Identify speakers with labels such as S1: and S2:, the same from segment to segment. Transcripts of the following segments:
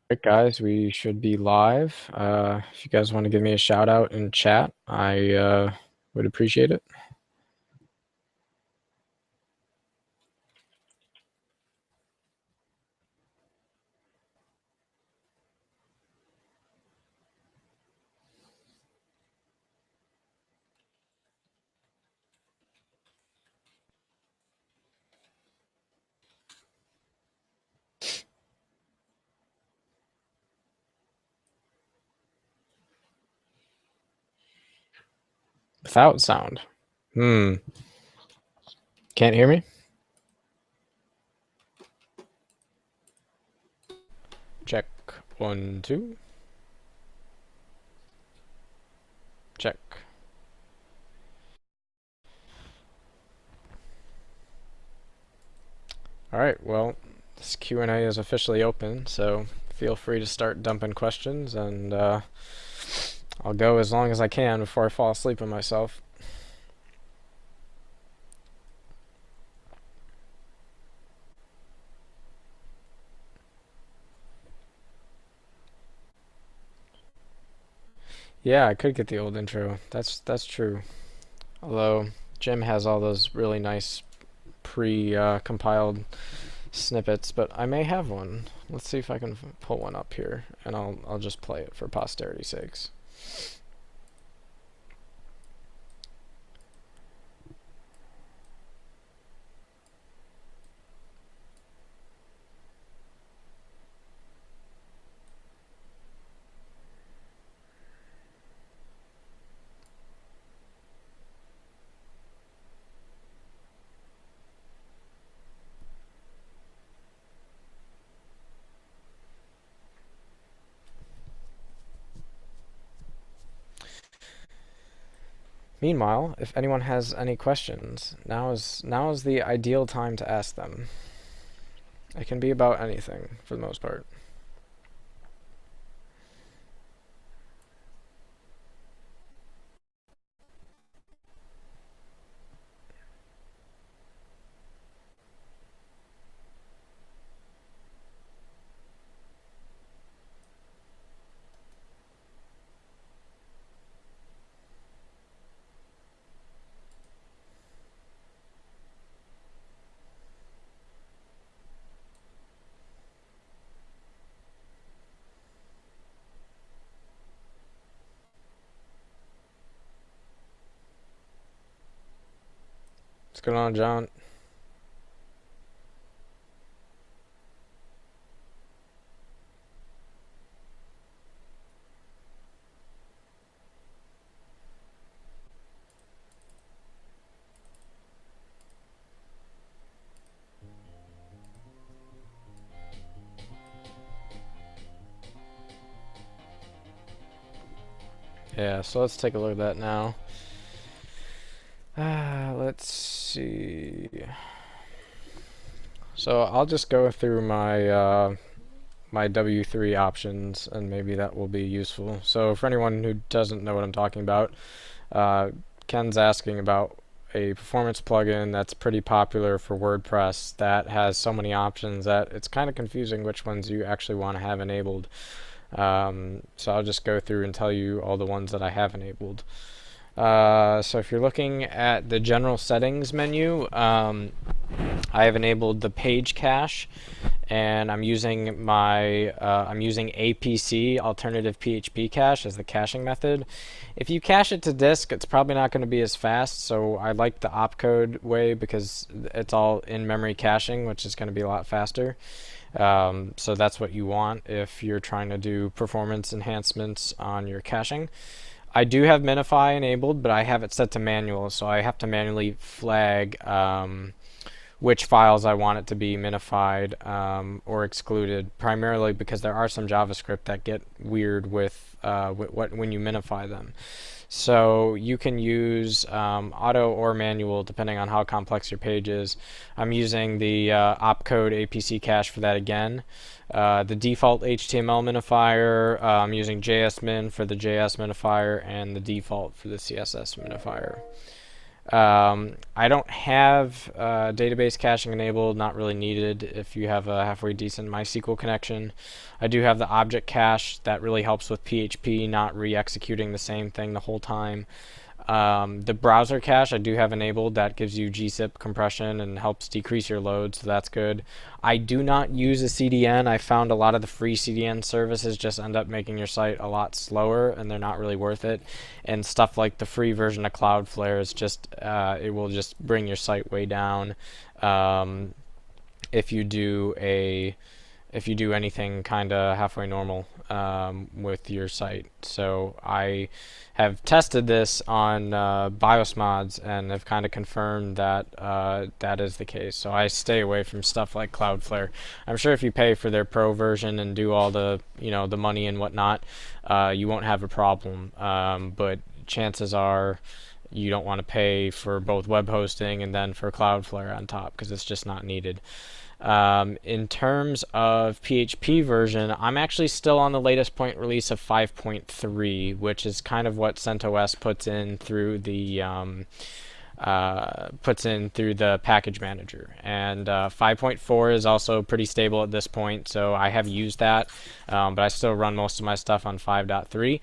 S1: Right, guys, we should be live. If you guys want to give me a shout out in chat, I would appreciate it. Without sound. Can't hear me? Check. 1, 2. Check. Alright, well, this Q&A is officially open, so feel free to start dumping questions, and I'll go as long as I can before I fall asleep on myself. Yeah, I could get the old intro. That's true. Although Jim has all those really nice pre-compiled snippets, but I may have one. Let's see if I can pull one up here, and I'll just play it for posterity's sakes. Meanwhile, if anyone has any questions, now is the ideal time to ask them. It can be about anything for the most part. What's going on, John? Yeah, so let's take a look at that now. Let's see. So I'll just go through my W3 options, and maybe that will be useful. So for anyone who doesn't know what I'm talking about, uh, Ken's asking about a performance plugin that's pretty popular for WordPress that has so many options that it's kind of confusing which ones you actually want to have enabled. So I'll just go through and tell you all the ones that I have enabled. So if you're looking at the general settings menu, I have enabled the page cache, and I'm using APC, alternative PHP cache, as the caching method. If you cache it to disk, it's probably not going to be as fast, so I like the opcode way because it's all in-memory caching, which is going to be a lot faster. So that's what you want if you're trying to do performance enhancements on your caching. I do have Minify enabled, but I have it set to manual, so I have to manually flag which files I want it to be minified or excluded, primarily because there are some JavaScript that get weird with when you minify them. So you can use auto or manual depending on how complex your page is. I'm using the opcode APC cache for that again. The default HTML minifier, I'm using JSMin for the JS minifier, and the default for the CSS minifier. I don't have database caching enabled, not really needed if you have a halfway decent MySQL connection. I do have the object cache that really helps with PHP, not re-executing the same thing the whole time. The browser cache I do have enabled. That gives you gzip compression and helps decrease your load, so that's good. I do not use a CDN. I found a lot of the free CDN services just end up making your site a lot slower, and they're not really worth it. And stuff like the free version of Cloudflare is just, it will just bring your site way down if you do anything kind of halfway normal with your site. So I have tested this on BIOS and have kind of confirmed that that is the case. So I stay away from stuff like Cloudflare. I'm sure if you pay for their pro version and do all the the money and whatnot, you won't have a problem. But chances are you don't want to pay for both web hosting and then for Cloudflare on top, because it's just not needed. In terms of PHP version, I'm actually still on the latest point release of 5.3, which is kind of what CentOS puts in through the package manager. And 5.4 is also pretty stable at this point, so I have used that, but I still run most of my stuff on 5.3.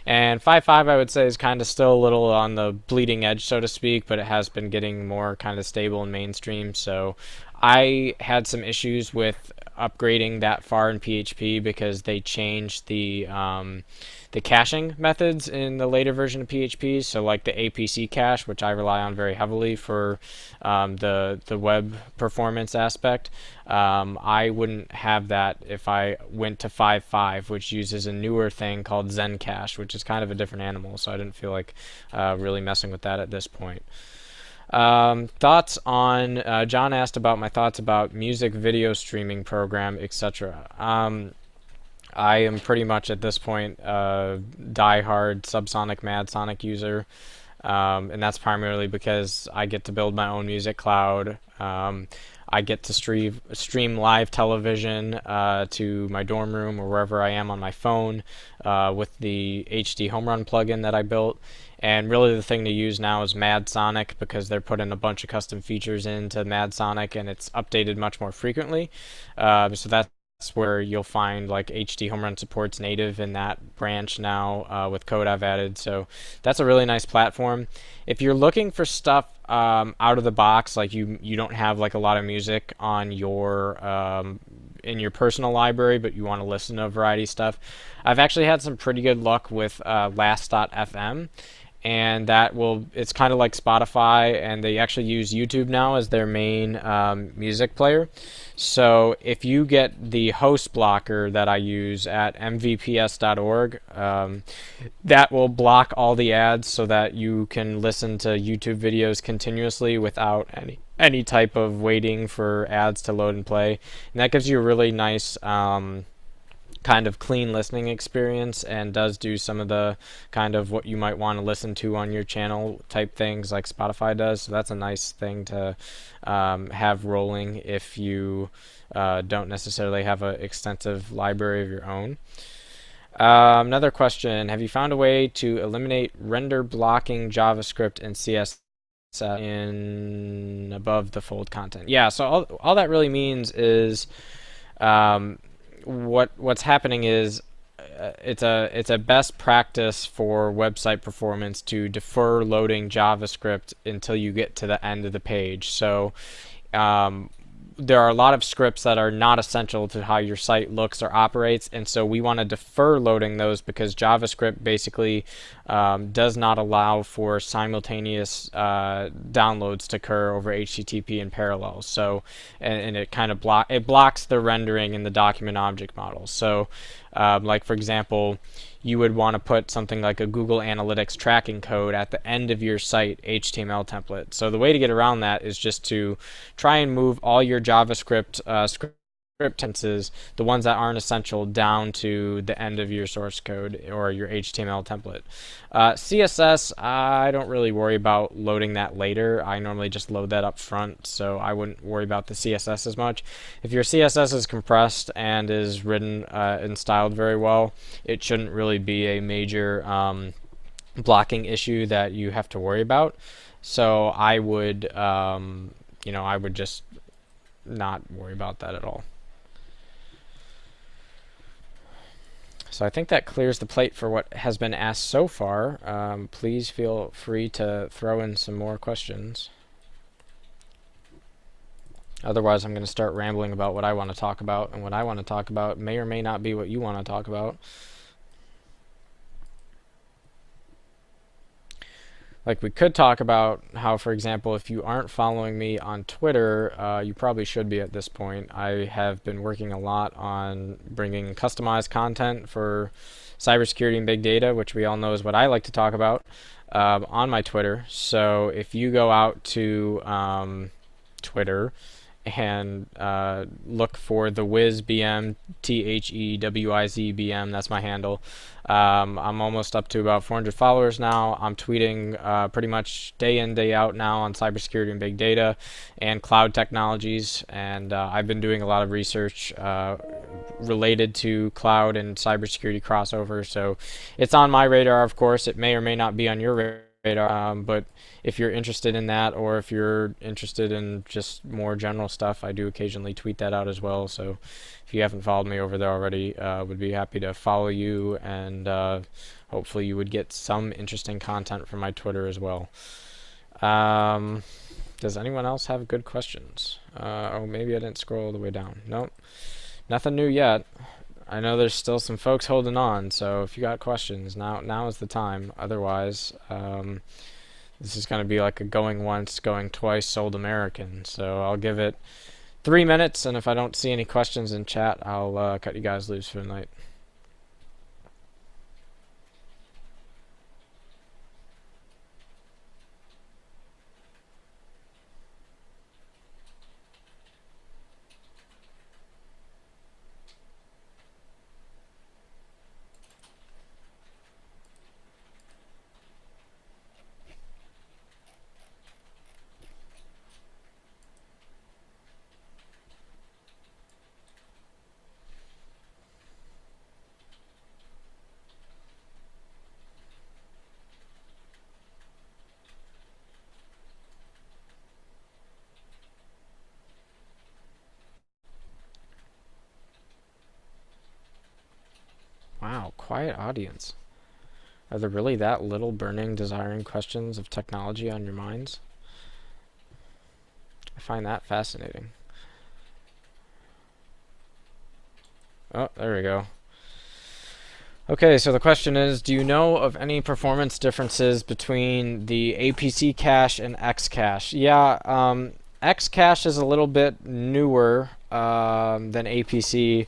S1: And 5.5 I would say is kind of still a little on the bleeding edge, so to speak, but it has been getting more kind of stable and mainstream. So I had some issues with upgrading that far in PHP because they changed the caching methods in the later version of PHP. So like the APC cache, which I rely on very heavily for the web performance aspect, I wouldn't have that if I went to 5.5, which uses a newer thing called Zencache, which is kind of a different animal. So I didn't feel like really messing with that at this point. Thoughts on, John asked about my thoughts about music video streaming program, etc. I am pretty much at this point a die-hard Subsonic Madsonic user, and that's primarily because I get to build my own music cloud. I get to stream live television to my dorm room or wherever I am on my phone with the HD Home Run plugin that I built. And really the thing to use now is Madsonic, because they're putting a bunch of custom features into Madsonic and it's updated much more frequently. So that's where you'll find like HD Home Run supports native in that branch now with code I've added. So that's a really nice platform. If you're looking for stuff out of the box, like you don't have like a lot of music on your in your personal library, but you want to listen to a variety of stuff, I've actually had some pretty good luck with Last.fm. And it's kind of like Spotify, and they actually use YouTube now as their main music player. So if you get the host blocker that I use at mvps.org, that will block all the ads so that you can listen to YouTube videos continuously without any type of waiting for ads to load and play. And that gives you a really nice kind of clean listening experience, and does do some of the kind of what you might want to listen to on your channel type things like Spotify does. So that's a nice thing to have rolling if you don't necessarily have an extensive library of your own. Another question: have you found a way to eliminate render blocking JavaScript and CSS in above the fold content? Yeah, so all that really means is what's happening is it's a best practice for website performance to defer loading JavaScript until you get to the end of the page. So there are a lot of scripts that are not essential to how your site looks or operates, and so we want to defer loading those because JavaScript basically does not allow for simultaneous downloads to occur over HTTP in parallel. So, and it kind of blocks the rendering in the document object model. So, like for example, you would want to put something like a Google Analytics tracking code at the end of your site HTML template. So the way to get around that is just to try and move all your JavaScript script tenses, the ones that aren't essential, down to the end of your source code or your HTML template. CSS, I don't really worry about loading that later. I normally just load that up front, so I wouldn't worry about the CSS as much. If your CSS is compressed and is written and styled very well, it shouldn't really be a major blocking issue that you have to worry about. So I would, I would just not worry about that at all. So I think that clears the plate for what has been asked so far. Please feel free to throw in some more questions. Otherwise, I'm going to start rambling about what I want to talk about, and what I want to talk about may or may not be what you want to talk about. Like, we could talk about how, for example, if you aren't following me on Twitter, you probably should be at this point. I have been working a lot on bringing customized content for cybersecurity and big data, which we all know is what I like to talk about, on my Twitter. So if you go out to Twitter and look for the Wiz BM, TheWizBM. That's my handle. I'm almost up to about 400 followers now. I'm tweeting pretty much day in, day out now on cybersecurity and big data and cloud technologies. And I've been doing a lot of research related to cloud and cybersecurity crossover. So it's on my radar, of course. It may or may not be on your radar, but if you're interested in that, or if you're interested in just more general stuff, I do occasionally tweet that out as well. So if you haven't followed me over there already, would be happy to follow you, and hopefully you would get some interesting content from my Twitter as well. Does anyone else have good questions? Oh, maybe I didn't scroll all the way down. Nope, nothing new yet. I know there's still some folks holding on, so if you got questions, now is the time. Otherwise, this is going to be like a going once, going twice, sold American. So I'll give it 3 minutes, and if I don't see any questions in chat, I'll cut you guys loose for the night. Wow, quiet audience. Are there really that little burning, desiring questions of technology on your minds? I find that fascinating. Oh, there we go. Okay, so the question is, do you know of any performance differences between the APC cache and Xcache? Yeah, Xcache is a little bit newer than APC.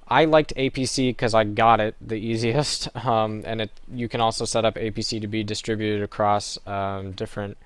S1: I liked APC because I got it the easiest, and you can also set up APC to be distributed across different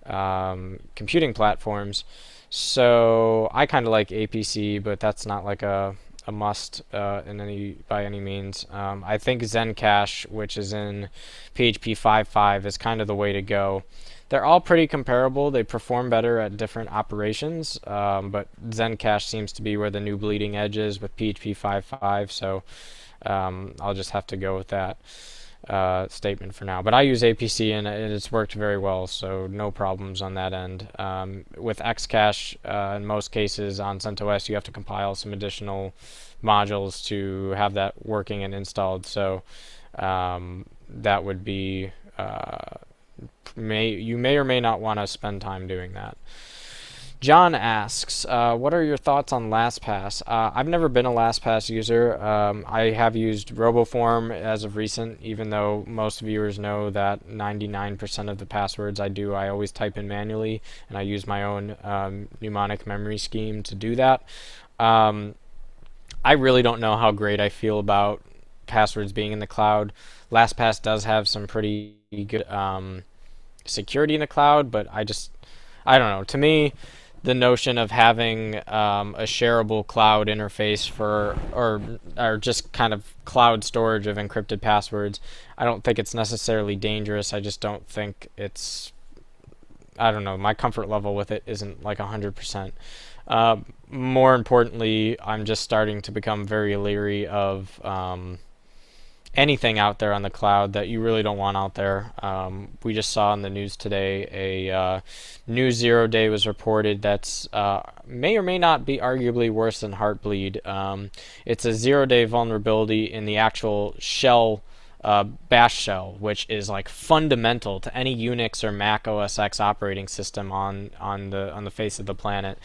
S1: computing platforms. So I kind of like APC, but that's not like a must by any means. I think Zencache, which is in PHP 5.5, is kind of the way to go. They're all pretty comparable. They perform better at different operations, but Zencache seems to be where the new bleeding edge is with PHP 5.5, so I'll just have to go with that statement for now. But I use APC, and it's worked very well, so no problems on that end. With Xcache, in most cases on CentOS, you have to compile some additional modules to have that working and installed, so that would be... you may or may not want to spend time doing that. John asks, what are your thoughts on LastPass? I've never been a LastPass user. I have used RoboForm as of recent, even though most viewers know that 99% of the passwords I always type in manually, and I use my own mnemonic memory scheme to do that. I really don't know how great I feel about passwords being in the cloud. LastPass does have some pretty good security in the cloud, but I don't know. To me, the notion of having a shareable cloud interface or just kind of cloud storage of encrypted passwords, I don't think it's necessarily dangerous. I just don't think it's, I don't know, my comfort level with it isn't like 100%. More importantly, I'm just starting to become very leery of anything out there on the cloud that you really don't want out there. We just saw in the news today a new 0-day was reported that's may or may not be arguably worse than Heartbleed. It's a 0-day vulnerability in the actual shell, bash shell, which is like fundamental to any Unix or Mac OS X operating system on the face of the planet.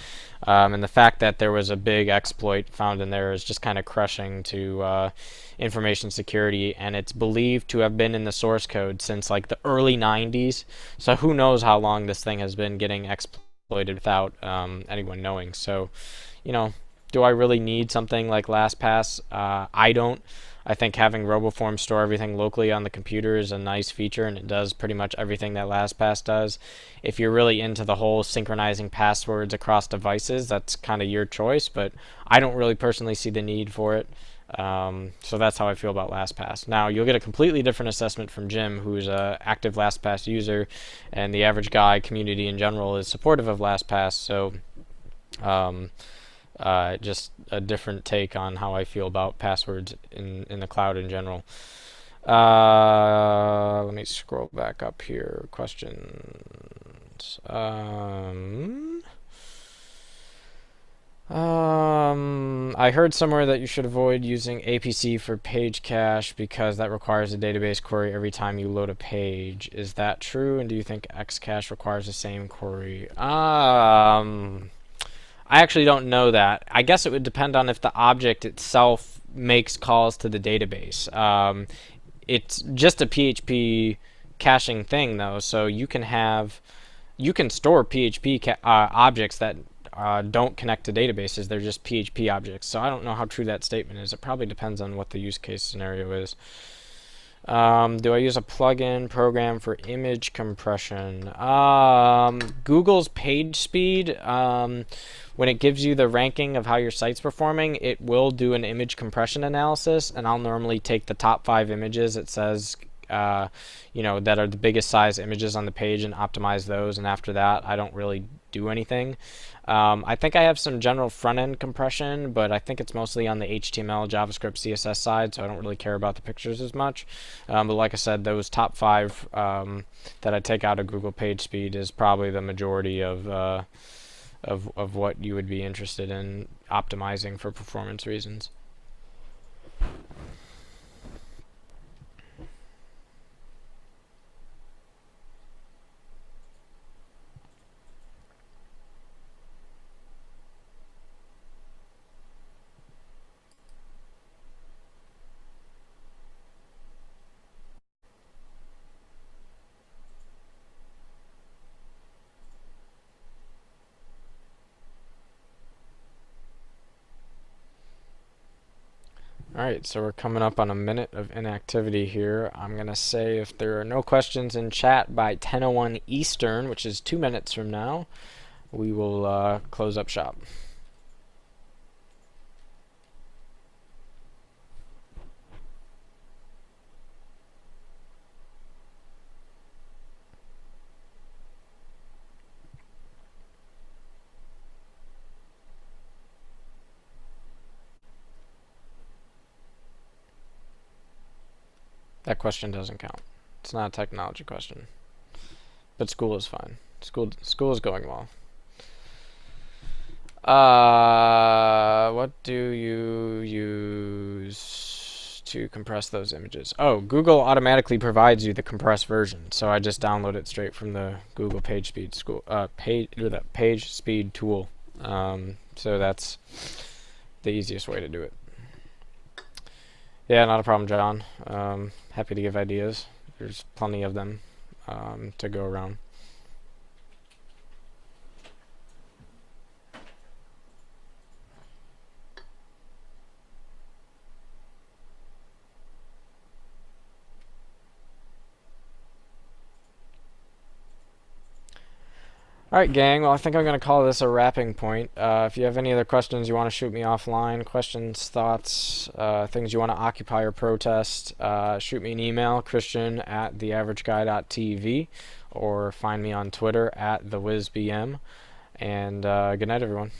S1: And the fact that there was a big exploit found in there is just kind of crushing to information security, and it's believed to have been in the source code since like the early 90s. So who knows how long this thing has been getting exploited without anyone knowing. So, you know, do I really need something like LastPass? I don't. I think having RoboForm store everything locally on the computer is a nice feature, and it does pretty much everything that LastPass does. If you're really into the whole synchronizing passwords across devices, that's kind of your choice, but I don't really personally see the need for it. So that's how I feel about LastPass. Now, you'll get a completely different assessment from Jim, who's an active LastPass user, and the average guy community in general is supportive of LastPass, so just a different take on how I feel about passwords in the cloud in general. Let me scroll back up here. Questions. I heard somewhere that you should avoid using APC for page cache because that requires a database query every time you load a page. Is that true? And do you think Xcache requires the same query? I actually don't know that. I guess it would depend on if the object itself makes calls to the database. It's just a PHP caching thing, though, so you can store PHP objects that don't connect to databases. They're just PHP objects. So I don't know how true that statement is. It probably depends on what the use case scenario is. Do I use a plugin program for image compression? Google's PageSpeed, when it gives you the ranking of how your site's performing, it will do an image compression analysis, and I'll normally take the top 5 images it says, that are the biggest size images on the page and optimize those, and after that, I don't really do anything. I think I have some general front-end compression, but I think it's mostly on the HTML, JavaScript, CSS side, so I don't really care about the pictures as much. But like I said, those top 5 that I take out of Google PageSpeed is probably the majority of what you would be interested in optimizing for performance reasons. Alright, so we're coming up on a minute of inactivity here. I'm going to say if there are no questions in chat by 10:01 Eastern, which is 2 minutes from now, we will close up shop. That question doesn't count. It's not a technology question. But school is fine. School is going well. What do you use to compress those images? Oh, Google automatically provides you the compressed version, so I just download it straight from the Google PageSpeed PageSpeed tool. So that's the easiest way to do it. Yeah, not a problem, John. Happy to give ideas. There's plenty of them to go around. Alright, gang. Well, I think I'm going to call this a wrapping point. If you have any other questions you want to shoot me offline, questions, thoughts, things you want to occupy or protest, shoot me an email, christian@theaverageguy.tv, or find me on Twitter @thewizbm. And good night, everyone.